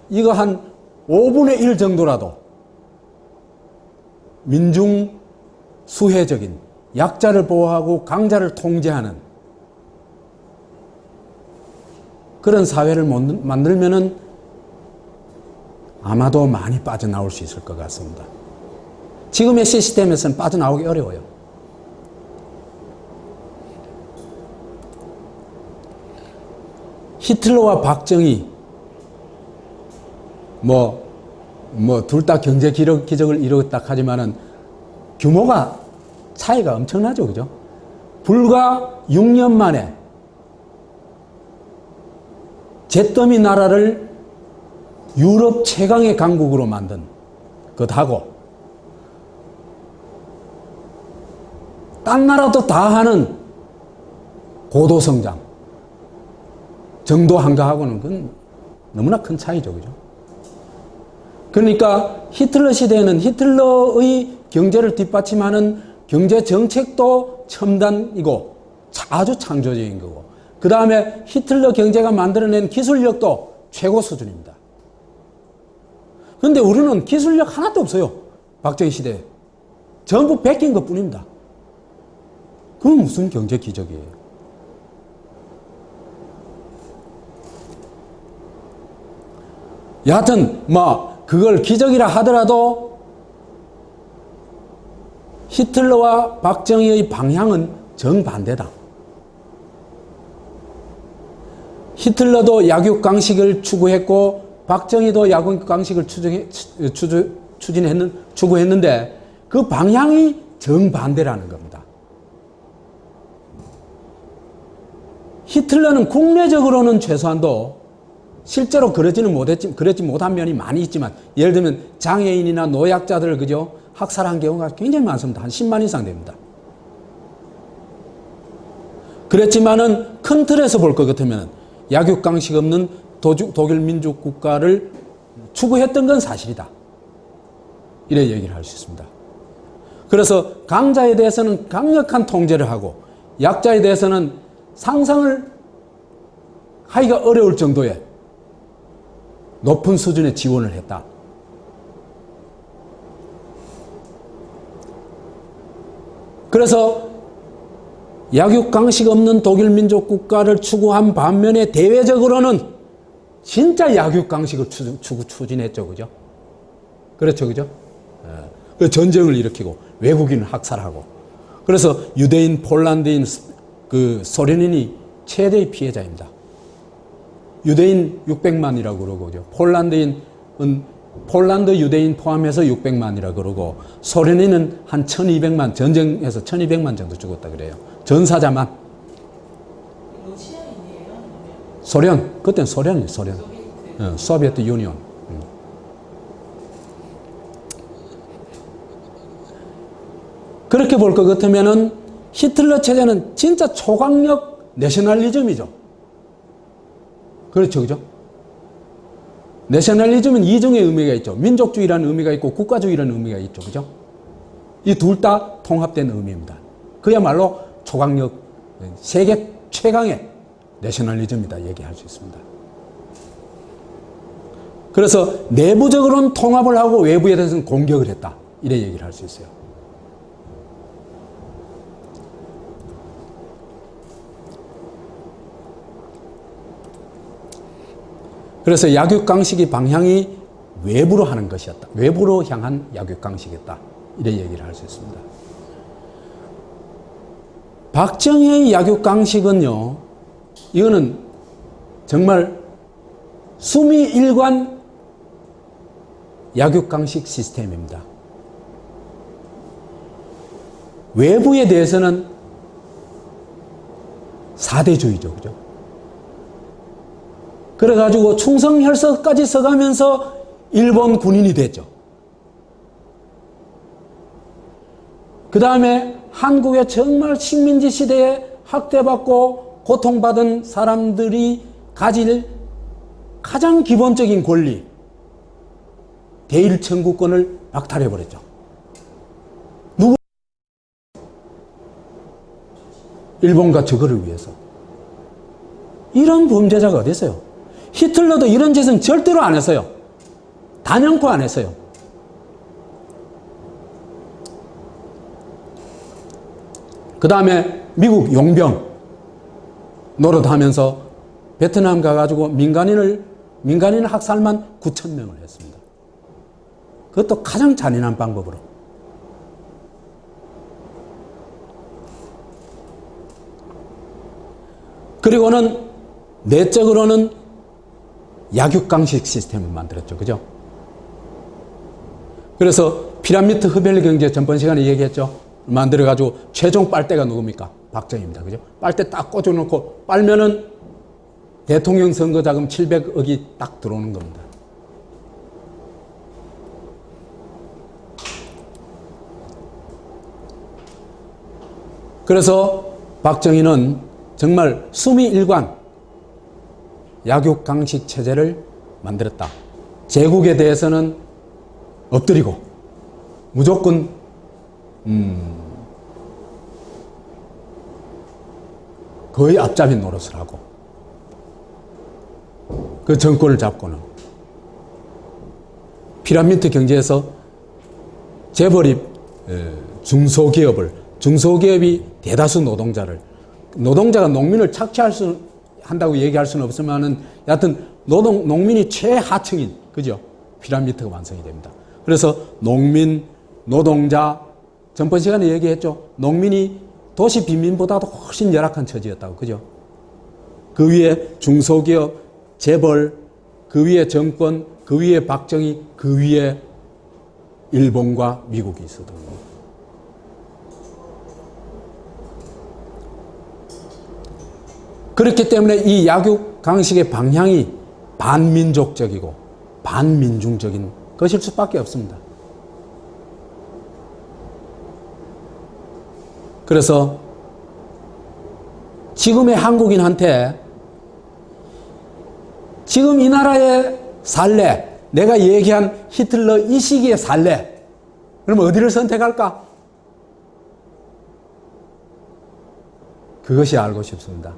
이거 한 5분의 1 정도라도 민중 수혜적인 약자를 보호하고 강자를 통제하는 그런 사회를 만들면은 아마도 많이 빠져나올 수 있을 것 같습니다. 지금의 시스템에서는 빠져나오기 어려워요. 히틀러와 박정희 둘 다 경제 기적을 이뤘다 하지만은 규모가 차이가 엄청나죠. 그죠? 불과 6년 만에 잿더미 나라를 유럽 최강의 강국으로 만든 것하고 딴 나라도 다 하는 고도성장 정도 한가하고는 그건 너무나 큰 차이죠. 그죠? 그러니까 히틀러 시대에는 히틀러의 경제를 뒷받침하는 경제 정책도 첨단이고 아주 창조적인 거고, 그 다음에 히틀러 경제가 만들어낸 기술력도 최고 수준입니다. 그런데 우리는 기술력 하나도 없어요. 박정희 시대에. 전부 베낀 것 뿐입니다. 그건 무슨 경제 기적이에요. 여하튼 그걸 기적이라 하더라도 히틀러와 박정희의 방향은 정반대다. 히틀러도 약육강식을 추구했고 박정희도 약육강식을 추구했는데 그 방향이 정반대라는 겁니다. 히틀러는 국내적으로는 최소한도 실제로 그러지 못한 면이 많이 있지만, 예를 들면 장애인이나 노약자들을 그저 학살한 경우가 굉장히 많습니다. 한 10만 이상 됩니다. 그랬지만은 큰 틀에서 볼 것 같으면 약육강식 없는 독일 민족 국가를 추구했던 건 사실이다. 이래 얘기를 할 수 있습니다. 그래서 강자에 대해서는 강력한 통제를 하고 약자에 대해서는 상상을 하기가 어려울 정도의 높은 수준의 지원을 했다. 그래서 약육강식 없는 독일 민족 국가를 추구한 반면에 대외적으로는 진짜 약육강식을 추진했죠. 그죠? 그렇죠. 그죠? 그 전쟁을 일으키고 외국인을 학살하고, 그래서 유대인, 폴란드인, 소련인이 최대의 피해자입니다. 유대인 600만이라고 그러고, 폴란드 유대인 포함해서 600만이라고 그러고, 소련인은 한 1200만, 전쟁에서 1200만 정도 죽었다 그래요. 전사자만. 러시아인이에요? 소련, 그때는 소련이에요. 소비에트 유니온. 그렇게 볼 것 같으면은 히틀러 체제는 진짜 초강력 내셔널리즘이죠. 그렇죠, 그죠? 내셔널리즘은 이중의 의미가 있죠. 민족주의라는 의미가 있고 국가주의라는 의미가 있죠, 그죠? 이 둘 다 통합된 의미입니다. 그야말로 초강력, 세계 최강의 내셔널리즘이다 얘기할 수 있습니다. 그래서 내부적으로는 통합을 하고 외부에 대해서는 공격을 했다, 이래 얘기를 할 수 있어요. 그래서 약육강식의 방향이 외부로 하는 것이었다. 외부로 향한 약육강식이었다. 이래 얘기를 할 수 있습니다. 박정희의 약육강식은요, 이거는 정말 수미일관 약육강식 시스템입니다. 외부에 대해서는 사대주의죠. 그죠? 그래가지고 충성혈서까지 써가면서 일본 군인이 됐죠. 그 다음에 한국의 정말 식민지 시대에 학대받고 고통받은 사람들이 가질 가장 기본적인 권리, 대일 청구권을 박탈해버렸죠. 누구? 일본과 저거를 위해서. 이런 범죄자가 어디 있어요? 히틀러도 이런 짓은 절대로 안 했어요. 단연코 안 했어요. 그 다음에 미국 용병 노릇하면서 베트남 가가지고 민간인 학살만 9,000명을 했습니다. 그것도 가장 잔인한 방법으로. 그리고는 내적으로는 약육강식 시스템을 만들었죠. 그죠? 그래서 피라미드 흡혈 경제 전번 시간에 얘기했죠. 만들어가지고 최종 빨대가 누굽니까? 박정희입니다. 그죠? 빨대 딱 꽂아놓고 빨면은 대통령 선거 자금 700억이 딱 들어오는 겁니다. 그래서 박정희는 정말 수미일관 약육강식 체제를 만들었다. 제국에 대해서는 엎드리고 무조건 거의 앞잡이 노릇을 하고 그 정권을 잡고는 피라미드 경제에서 재벌이 중소기업이 대다수 노동자가 농민을 한다고 얘기할 수는 없지만은 여하튼 농민이 최하층인 그죠? 피라미드가 완성이 됩니다. 그래서 농민, 노동자 전번 시간에 얘기했죠. 농민이 도시 빈민보다도 훨씬 열악한 처지였다고 그죠? 그 위에 중소기업, 재벌, 그 위에 정권, 그 위에 박정희, 그 위에 일본과 미국이 있었던 겁니다. 그렇기 때문에 이 약육강식의 방향이 반민족적이고 반민중적인 것일 수밖에 없습니다. 그래서 지금의 한국인한테 지금 이 나라에 살래, 내가 얘기한 히틀러 이 시기에 살래, 그러면 어디를 선택할까? 그것이 알고 싶습니다.